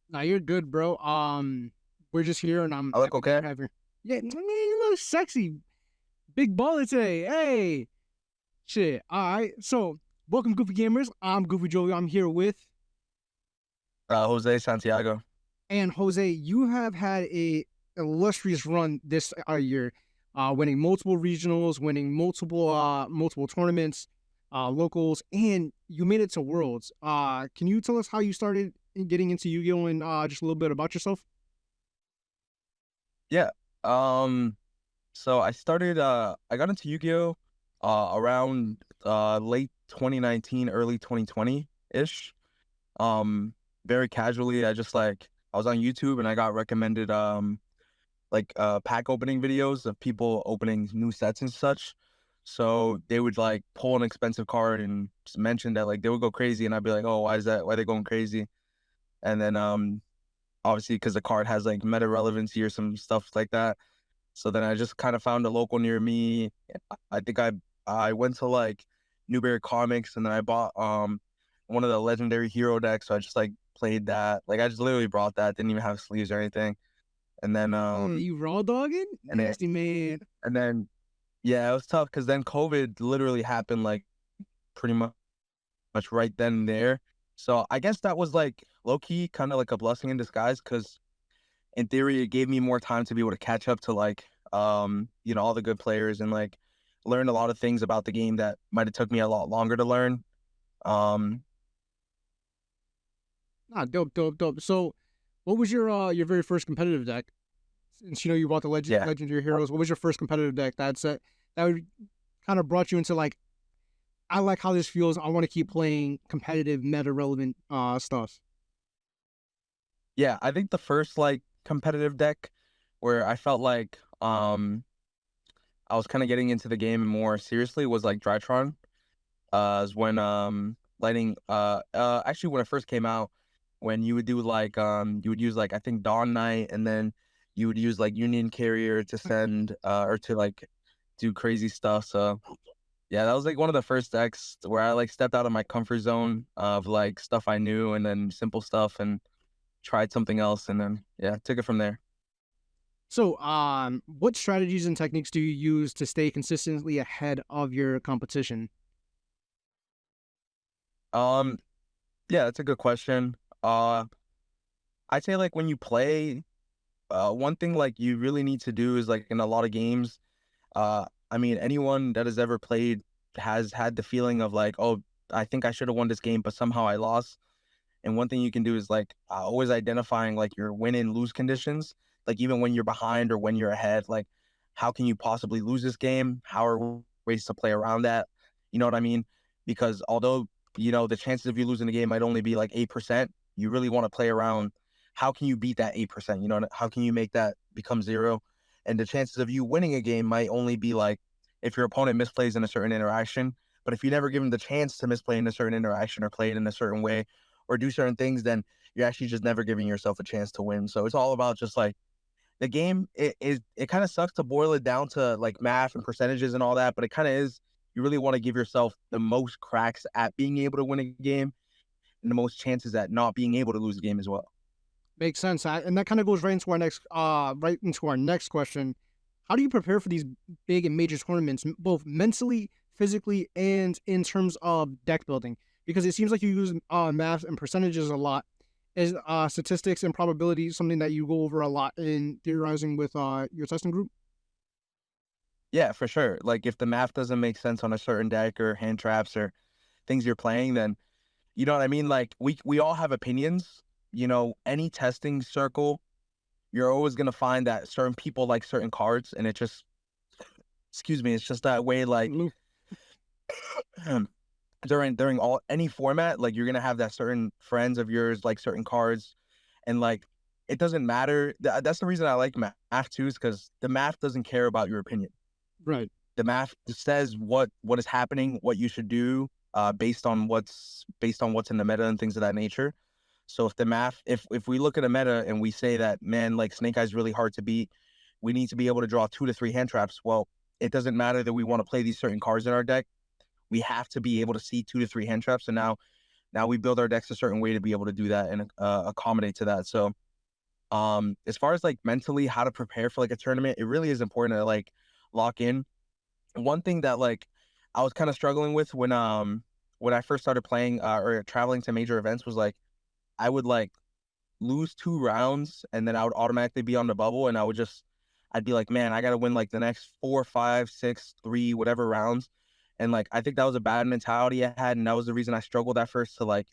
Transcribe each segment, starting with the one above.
Nah, you're good, bro. We're just here, and I'm I look happy that okay? you have your. Yeah, man, you look sexy, big baller today. Hey, shit. All right, so welcome, Goofy Gamers. I'm Goofy Joey. I'm here with Jose Santiago. and Jose. You have had a illustrious run this year, winning multiple regionals, winning multiple tournaments, locals, and you made it to Worlds. Can you tell us how you started in getting into Yu-Gi-Oh and just a little bit about yourself? Yeah. Um, so I got into Yu-Gi-Oh! Around late 2019, early 2020-ish. Um, Very casually. I was on YouTube and I got recommended pack opening videos of people opening new sets and such. So they would like pull an expensive card and just mention that like they would go crazy and I'd be like, oh, why is that? Why are they going crazy? And then obviously because the card has like meta relevancy or some stuff like that. So then I just kind of found a local near me. I think I went to like Newberry Comics and then I bought one of the legendary hero decks. So I just like played that. Like I just literally brought that, didn't even have sleeves or anything. And then You raw dogging? and then Nasty man. and then yeah, it was tough because then COVID literally happened like pretty much right then and there. So I guess that was like low key kind of like a blessing in disguise because in theory, it gave me more time to be able to catch up to like, all the good players and like learn a lot of things about the game that might have took me a lot longer to learn. Um, Ah, dope, dope, dope. So, what was your very first competitive deck? Since you know you bought the yeah. legendary heroes, what was your first competitive deck that would kind of brought you into like I like how this feels. I want to keep playing competitive, meta relevant stuff. Yeah, I think the first like competitive deck where I felt like I was kind of getting into the game more seriously was like Drytron. Is when lighting actually when it first came out, when you would do like you would use like I think Dawn Knight and then you would use like Union Carrier to send or to like do crazy stuff. So yeah, that was like one of the first decks where I like stepped out of my comfort zone of like stuff I knew and then simple stuff and tried something else and then yeah, took it from there. So, what strategies and techniques do you use to stay consistently ahead of your competition? Um yeah, that's a good question. Uh I'd say like when you play, one thing like you really need to do is like in a lot of games, I mean anyone that has ever played has had the feeling of like, oh, I think I should have won this game, but somehow I lost. And one thing you can do is like always identifying like your win and lose conditions. Like even when you're behind or when you're ahead, like how can you possibly lose this game? How are ways to play around that? You know what I mean? Because although the chances of you losing the game might only be like 8%, you really want to play around. How can you beat that 8%? You know, how can you make that become zero? And the chances of you winning a game might only be like if your opponent misplays in a certain interaction. But if you never give them the chance to misplay in a certain interaction or play it in a certain way, or do certain things, then you're actually just never giving yourself a chance to win. So it's all about just like the game. It kind of sucks to boil it down to like math and percentages and all that, but it kind of is. You really want to give yourself the most cracks at being able to win a game and the most chances at not being able to lose a game as well. Makes sense, and that kind of goes right into our next question. How do you prepare for these big and major tournaments, both mentally, physically, and in terms of deck building? Because it seems like you use math and percentages a lot. Is statistics and probability something that you go over a lot in theorizing with your testing group? Yeah, for sure. Like if the math doesn't make sense on a certain deck or hand traps or things you're playing, then you know what I mean? Like we all have opinions. Any testing circle, you're always gonna find that certain people like certain cards, and it just excuse me, it's just that way. Like during all any format, like you're gonna have that certain friends of yours like certain cards, and like it doesn't matter. That's the reason I like math too, is because the math doesn't care about your opinion. Right. The math just says what is happening, what you should do, based on what's in the meta and things of that nature. So if we look at a meta and we say that man, like Snake Eye's really hard to beat, we need to be able to draw 2 to 3 hand traps. Well, it doesn't matter that we want to play these certain cards in our deck. We have to be able to see 2 to 3 hand traps. And now now we build our decks a certain way to be able to do that and accommodate to that. So as far as like mentally how to prepare for like a tournament, it really is important to like lock in. One thing that like I was kind of struggling with when I first started playing or traveling to major events was like I would like lose 2 rounds and then I would automatically be on the bubble and I'd be like, man, I gotta win like the next 4, 5, 6, 3, whatever rounds. And like I think that was a bad mentality I had, and that was the reason I struggled at first to like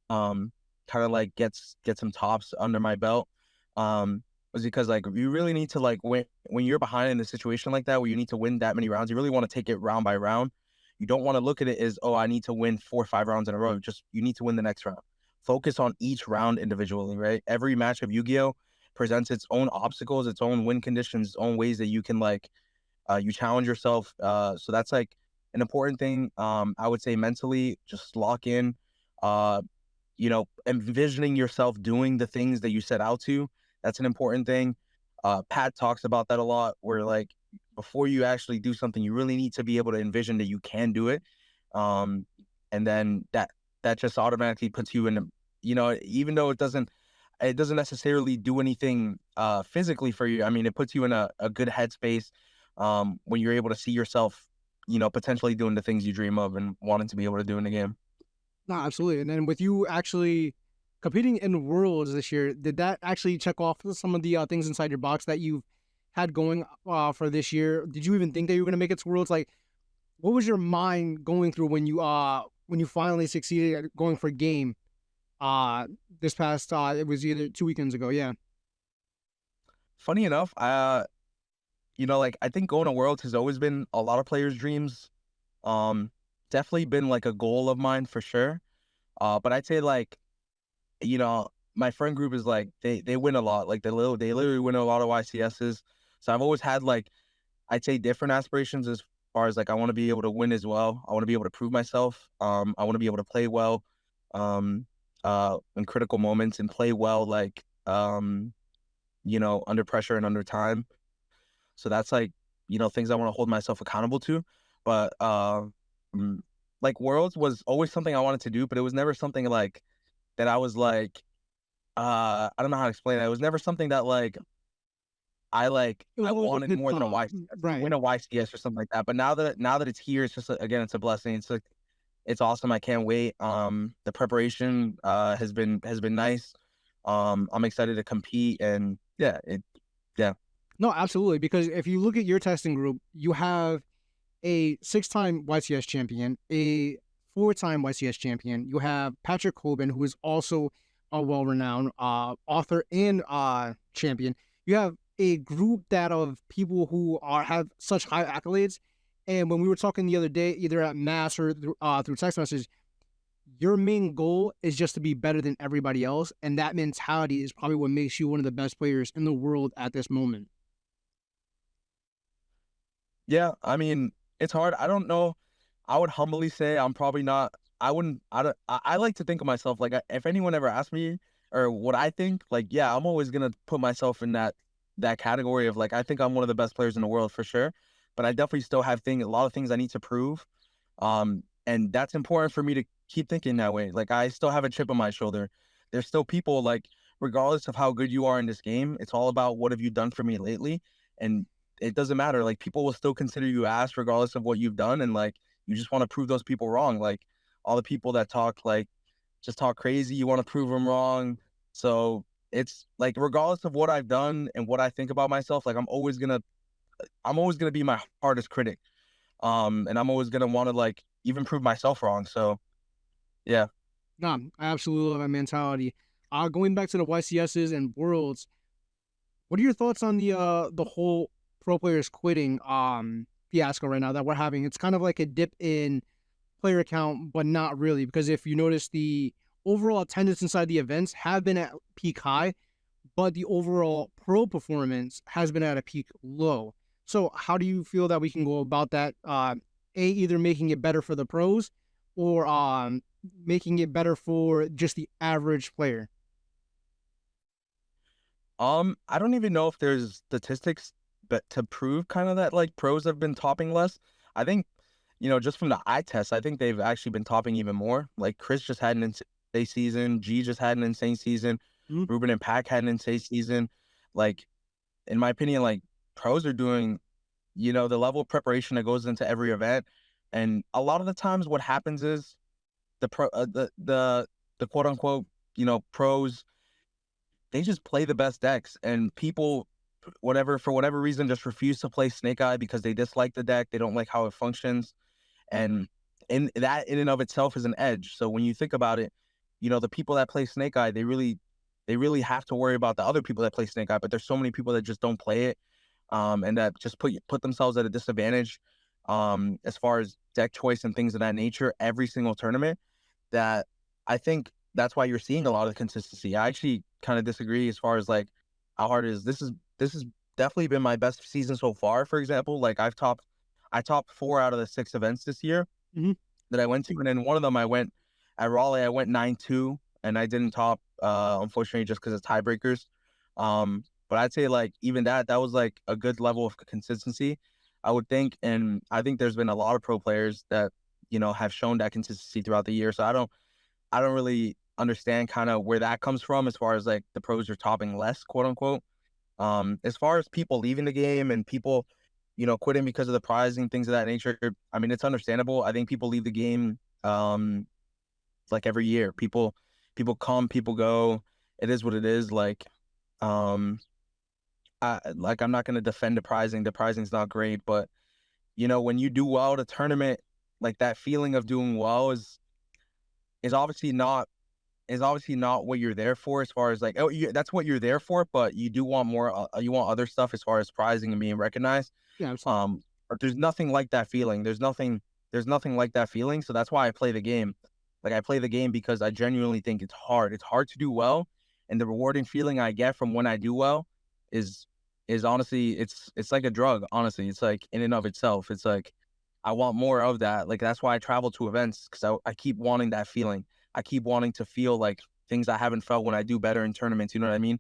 um kind of like get some tops under my belt. Was because like you really need to like when you're behind in a situation like that where you need to win that many rounds, you really want to take it round by round. You don't want to look at it as, oh, I need to win 4 or 5 rounds in a row. Just you need to win the next round. Focus on each round individually, right? Every match of Yu-Gi-Oh presents its own obstacles, its own win conditions, its own ways that you can like you challenge yourself. So that's like an important thing. I would say mentally, just lock in. Uh, envisioning yourself doing the things that you set out to. That's an important thing. Pat talks about that a lot, where like before you actually do something, you really need to be able to envision that you can do it. Um, and then that just automatically puts you in a, even though it doesn't necessarily do anything physically for you. I mean, it puts you in a good headspace when you're able to see yourself, potentially doing the things you dream of and wanting to be able to do in the game. No, absolutely. And then with you actually competing in Worlds this year, did that actually check off some of the things inside your box that you've had going for this year? Did you even think that you were going to make it to Worlds? Like, what was your mind going through when you finally succeeded at going for game this past it was either 2 weekends ago? Yeah. Funny enough, like I think going to Worlds has always been a lot of players' dreams. Um, Definitely been like a goal of mine for sure. But I'd say like, my friend group is like they win a lot. Like they literally win a lot of YCSs. So I've always had like I'd say different aspirations as far as like I want to be able to win as well. I want to be able to prove myself. I want to be able to play well, um, in critical moments and play well like under pressure and under time. So that's like, things I want to hold myself accountable to. But mm, like Worlds was always something I wanted to do, but it was never something like that I was like, I don't know how to explain it. It was never something that It was I always a wanted pit more than a stop. YCS, Right. win a YCS or something like that. But now that it's here, it's just again, it's a blessing. It's like it's awesome. I can't wait. The preparation has been nice. I'm excited to compete and yeah. No, absolutely. Because if you look at your testing group, you have a 6-time YCS champion, a 4-time YCS champion. You have Patrick Coben, who is also a well-renowned author and champion. You have a group that of people who have such high accolades. And when we were talking the other day, either at mass or through text message, your main goal is just to be better than everybody else, and that mentality is probably what makes you one of the best players in the world at this moment. Yeah, I mean, it's hard. I don't know. I would humbly say I'm probably not. I wouldn't. I don't. I like to think of myself like if anyone ever asked me or what I think, like yeah, I'm always gonna put myself in that category of like I think I'm one of the best players in the world for sure. But I definitely still have a lot of things I need to prove. And that's important for me to keep thinking that way. Like I still have a chip on my shoulder. There's still people like regardless of how good you are in this game, it's all about what have you done for me lately. And it doesn't matter. Like people will still consider you ass regardless of what you've done, and like you just want to prove those people wrong. Like all the people that talk like just talk crazy, you want to prove them wrong. So it's like regardless of what I've done and what I think about myself, like I'm always gonna be my hardest critic. And I'm always gonna want to like even prove myself wrong. So yeah. No, I absolutely love that mentality. Going back to the YCSs and Worlds, what are your thoughts on the whole pro players quitting fiasco right now that we're having? It's kind of like a dip in player count, but not really, because if you notice, the overall attendance inside the events have been at peak high, but the overall pro performance has been at a peak low. So how do you feel that we can go about that? Either making it better for the pros or making it better for just the average player. I don't even know if there's statistics but to prove kind of that like pros have been topping less. I think, just from the eye test, I think they've actually been topping even more. Like Chris just had an season. G just had an insane season. Mhm. Ruben and Pack had an insane season. Like, in my opinion, like, pros are doing, the level of preparation that goes into every event. And a lot of the times what happens is the quote unquote, pros, they just play the best decks, and people, for whatever reason, just refuse to play Snake Eye because they dislike the deck. They don't like how it functions. And in and of itself is an edge. So when you think about it, the people that play Snake Eye, they really have to worry about the other people that play Snake Eye, but there's so many people that just don't play it, and that just put themselves at a disadvantage, as far as deck choice and things of that nature every single tournament. That I think that's why you're seeing a lot of consistency. I actually kind of disagree as far as like how hard it is. This has definitely been my best season so far. For example, like I topped 4 out of the 6 events this year Mhm. that I went to, and then one of them I went at Raleigh. I went 9-2, and I didn't top, unfortunately, just because of tiebreakers. But I'd say like even that was like a good level of consistency, I would think, and I think there's been a lot of pro players that have shown that consistency throughout the year. So I don't really understand kind of where that comes from as far as like the pros are topping less, quote unquote. As far as people leaving the game and people, quitting because of the pricing, things of that nature, I mean, it's understandable. I think people leave the game, like every year. People come, people go. It is what it is. Like, um, I'm not gonna defend the pricing. The pricing's not great, but when you do well at a tournament, like that feeling of doing well is obviously not what you're there for, as far as like, oh, that's what you're there for, but you do want more. You want other stuff as far as prizing and being recognized. Yeah, absolutely. But there's nothing like that feeling. There's nothing like that feeling. So that's why I play the game. Like I play the game because I genuinely think it's hard. It's hard to do well, and the rewarding feeling I get from when I do well is honestly, it's like a drug. Honestly, it's like in and of itself. It's like I want more of that. Like that's why I travel to events, because I keep wanting that feeling. I keep wanting to feel like things I haven't felt when I do better in tournaments. You know what I mean?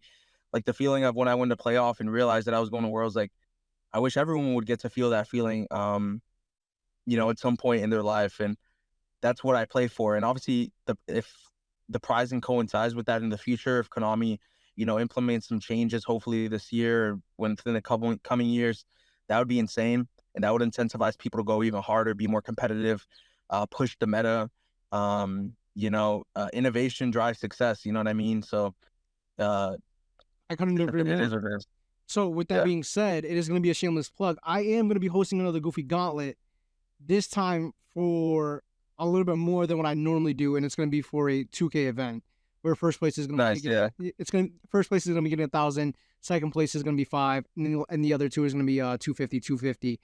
Like the feeling of when I went to playoff and realized that I was going to Worlds. Like I wish everyone would get to feel that feeling, at some point in their life, and that's what I play for. And obviously, if the pricing coincides with that in the future, if Konami, implements some changes, hopefully this year, or within the couple coming years, that would be insane, and that would incentivize people to go even harder, be more competitive, push the meta. Innovation drives success. You know what I mean? So, uh, I couldn't agree it more. is what it is. So with that Yeah. being said, it is going to be a shameless plug. I am going to be hosting another Goofy Gauntlet, this time for a little bit more than what I normally do, and it's going to be for a 2K event where first place is going to Nice. Yeah. first place is going to be getting 1,000, second place is going to be 5, and the other two is going to be 250, 250.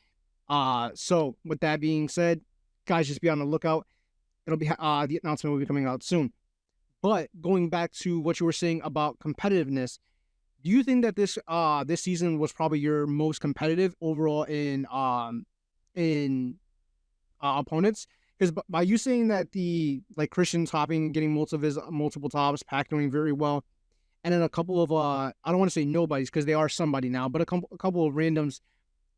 So with that being said, guys, just be on the lookout. It'll be the announcement will be coming out soon. But going back to what you were saying about competitiveness, do you think that this season was probably your most competitive overall in opponents? Because by you saying that the like Christian topping, getting multiple tops, Pack doing very well, and then a couple of I don't want to say nobodies because they are somebody now, but a couple of randoms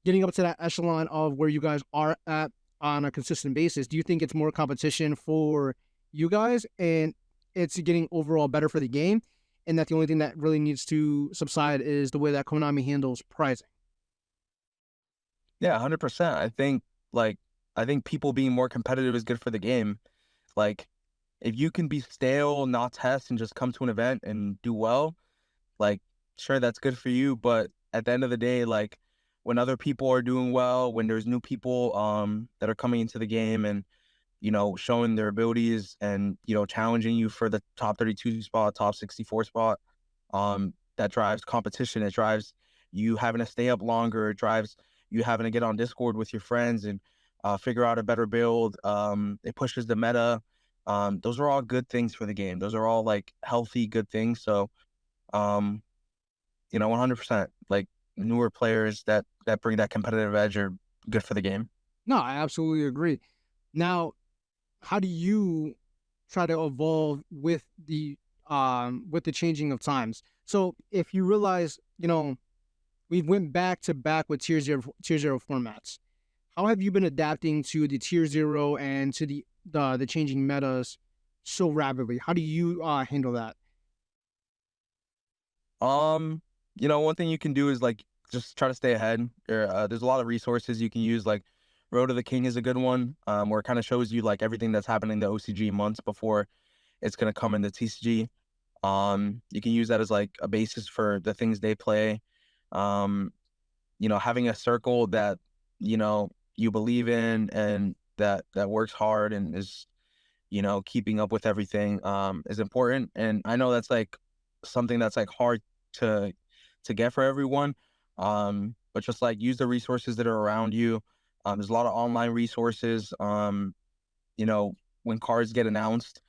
getting up to that echelon of where you guys are at on a consistent basis. Do you think it's more competition for you guys and it's getting overall better for the game? And that the only thing that really needs to subside is the way that Konami handles pricing. Yeah, 100%. I think people being more competitive is good for the game. Like, if you can be stale, not test, and just come to an event and do well, like, sure, that's good for you. But at the end of the day, like, when other people are doing well, when there's new people that are coming into the game and showing their abilities and challenging you for the top 32 spot, top 64 spot, that drives competition. It drives you having to stay up longer. It drives you having to get on Discord with your friends and figure out a better build. It pushes the meta. Those are all good things for the game. Those are all like healthy, good things. So, um, 100%. Like newer players that bring that competitive edge are good for the game. No, I absolutely agree. Now, how do you try to evolve with the changing of times? So if you realize, we went back to back with tier zero formats. How have you been adapting to the tier zero and to the changing metas so rapidly. How do you handle that? Um, one thing you can do is like just try to stay ahead. There's a lot of resources you can use. Like Road to the King is a good one, where it kind of shows you like everything that's happening in the OCG months before it's gonna come in the TCG. You can use that as like a basis for the things they play. Um, having a circle that you believe in and that works hard and is keeping up with everything is important. And I know that's like something that's like hard to get for everyone. But just like use the resources that are around you. There's a lot of online resources. You know, when cards get announced,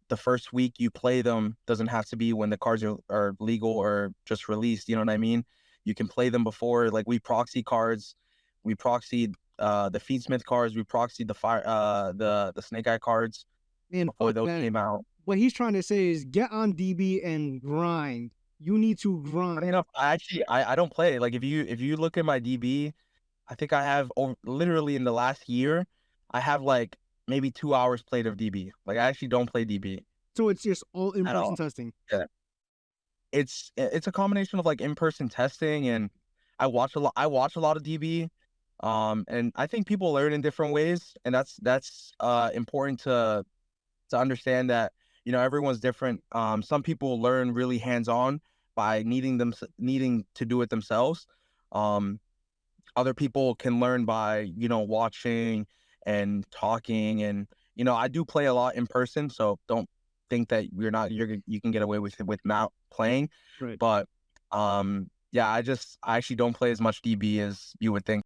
the first week you play them doesn't have to be when the cards are legal or just released. You know what I mean? You can play them before. Like we proxy cards, we proxied the Fiendsmith cards, we proxied the fire the Snake Eye cards Man, before fuck those that. came out. What he's trying to say is get on DB and grind. You need to Funny grind. enough, I don't play. Like if you look at my DB, I think I have literally in the last year, I have like maybe 2 hours played of DB. Like I actually don't play DB So it's just all in at person all. testing. Yeah. It's a combination of like in-person testing and I watch a lot of DB. And I think people learn in different ways and that's important to understand that everyone's different. Some people learn really hands-on by needing to do it themselves. Um, Other people can learn by watching and talking, and I do play a lot in person, so don't think that you can get away with it with not playing. Right. But yeah, I actually don't play as much DB as you would think.